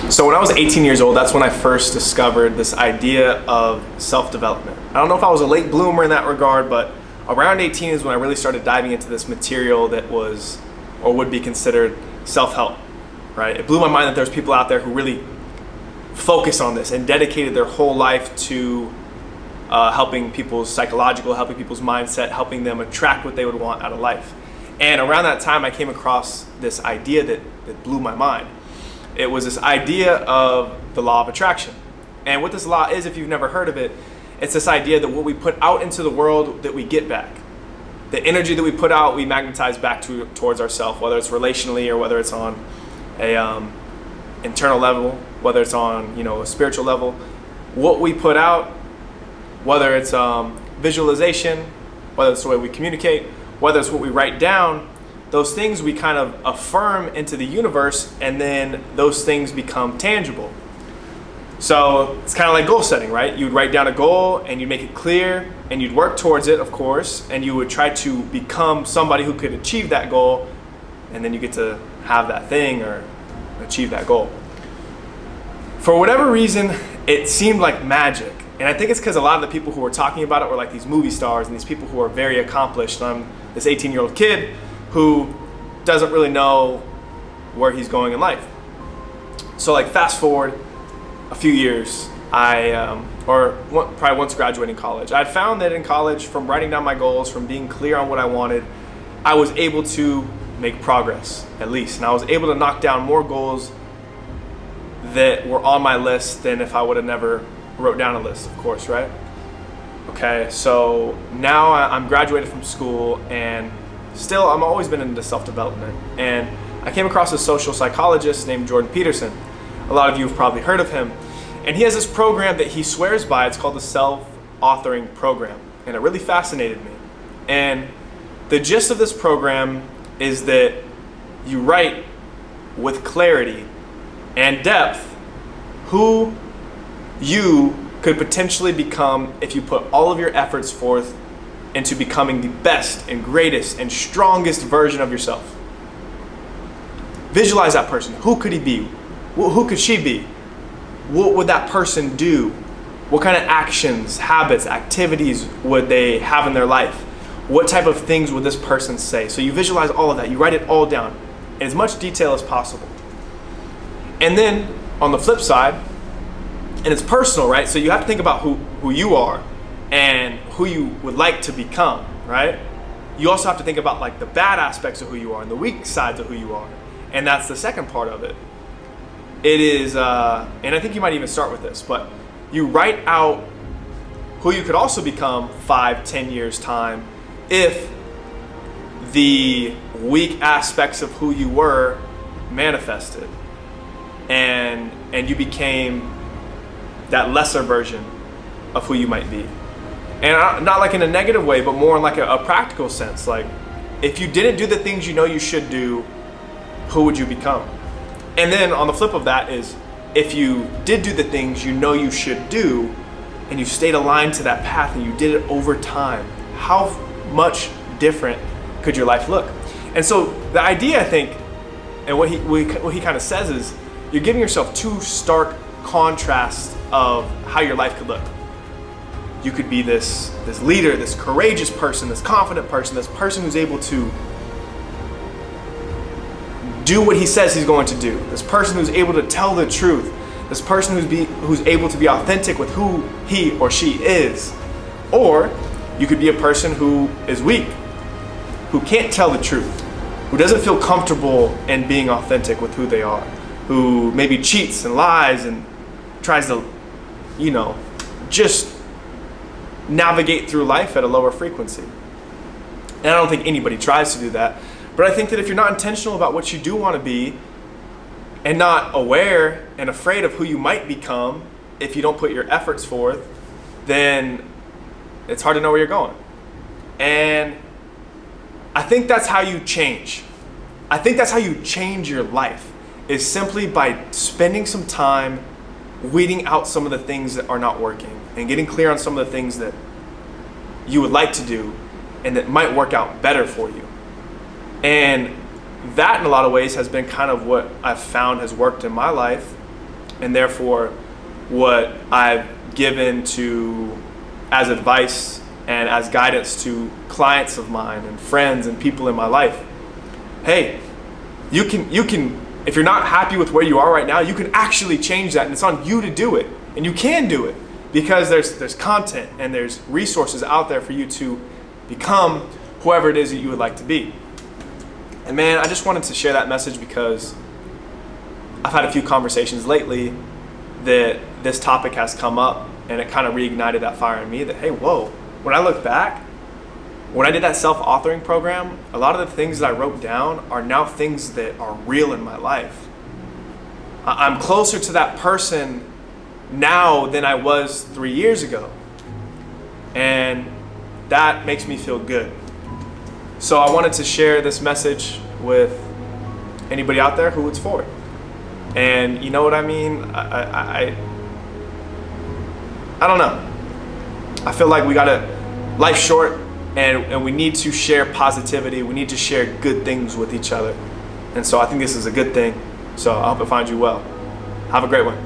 So when I was 18 years old, that's when I first discovered this idea of self-development. I don't know if I was a late bloomer in that regard, but around 18 is when I really started diving into this material that was or would be considered self-help, right? It blew my mind that there's people out there who really focus on this and dedicated their whole life to helping people's psychological, helping people's mindset, helping them attract what they would want out of life. And around that time, I came across this idea that blew my mind. It was this idea of the law of attraction. And what this law is, if you've never heard of it, it's this idea that what we put out into the world, that we get back. The energy that we put out, we magnetize back towards ourselves, whether it's relationally or whether it's on a internal level, whether it's on a spiritual level. What we put out, whether it's visualization, whether it's the way we communicate, whether it's what we write down, those things we kind of affirm into the universe, and then those things become tangible. So it's kind of like goal setting, right? You'd write down a goal and you'd make it clear and you'd work towards it, of course, and you would try to become somebody who could achieve that goal, and then you get to have that thing or achieve that goal. For whatever reason, it seemed like magic. And I think it's because a lot of the people who were talking about it were like these movie stars and these people who are very accomplished. I'm this 18-year-old kid who doesn't really know where he's going in life. So like fast forward a few years, probably once graduating college, I'd found that in college, from writing down my goals, from being clear on what I wanted, I was able to make progress, at least. And I was able to knock down more goals that were on my list than if I would have never wrote down a list, of course, right? Okay, so now I'm graduated from school, and still I've always been into self-development. And I came across a social psychologist named Jordan Peterson. A lot of you have probably heard of him. And he has this program that he swears by. It's called the Self-Authoring Program. And it really fascinated me. And the gist of this program is that you write with clarity and depth who you could potentially become if you put all of your efforts forth into becoming the best and greatest and strongest version of yourself. Visualize that person. Who could he be? Who could she be? What would that person do? What kind of actions, habits, activities would they have in their life? What type of things would this person say? So you visualize all of that. You write it all down in as much detail as possible. And then on the flip side, and it's personal, right? So you have to think about who you are and who you would like to become, right? You also have to think about like the bad aspects of who you are and the weak sides of who you are. And that's the second part of it. It is, and I think you might even start with this, but you write out who you could also become 5-10 years time if the weak aspects of who you were manifested and you became that lesser version of who you might be. And not like in a negative way, but more in like a practical sense. Like if you didn't do the things you know you should do, who would you become? And then on the flip of that is, if you did do the things you know you should do, and you stayed aligned to that path and you did it over time, how much different could your life look? And so the idea, I think, and what he kind of says is, you're giving yourself two stark contrasts of how your life could look. You could be this leader, this courageous person, this confident person, this person who's able to do what he says he's going to do. This person who's able to tell the truth. This person who's able to be authentic with who he or she is. Or you could be a person who is weak, who can't tell the truth, who doesn't feel comfortable in being authentic with who they are, who maybe cheats and lies and tries to, just navigate through life at a lower frequency. And I don't think anybody tries to do that. But I think that if you're not intentional about what you do want to be, and not aware and afraid of who you might become if you don't put your efforts forth, then it's hard to know where you're going. And I think that's how you change. I think that's how you change your life, is simply by spending some time weeding out some of the things that are not working and getting clear on some of the things that you would like to do and that might work out better for you. And that, in a lot of ways, has been kind of what I've found has worked in my life And therefore, what I've given to as advice and as guidance to clients of mine and friends and people in my life, hey, you can if you're not happy with where you are right now, you can actually change that, and it's on you to do it. And you can do it because there's content and there's resources out there for you to become whoever it is that you would like to be. And man, I just wanted to share that message because I've had a few conversations lately that this topic has come up, and it kind of reignited that fire in me that, hey, whoa, when I look back, when I did that self-authoring program, a lot of the things that I wrote down are now things that are real in my life. I'm closer to that person now than I was 3 years ago. And that makes me feel good. So I wanted to share this message with anybody out there who it's for. And you know what I mean? I don't know. I feel like life's short, and we need to share positivity. We need to share good things with each other. And so I think this is a good thing. So I hope it finds you well. Have a great one.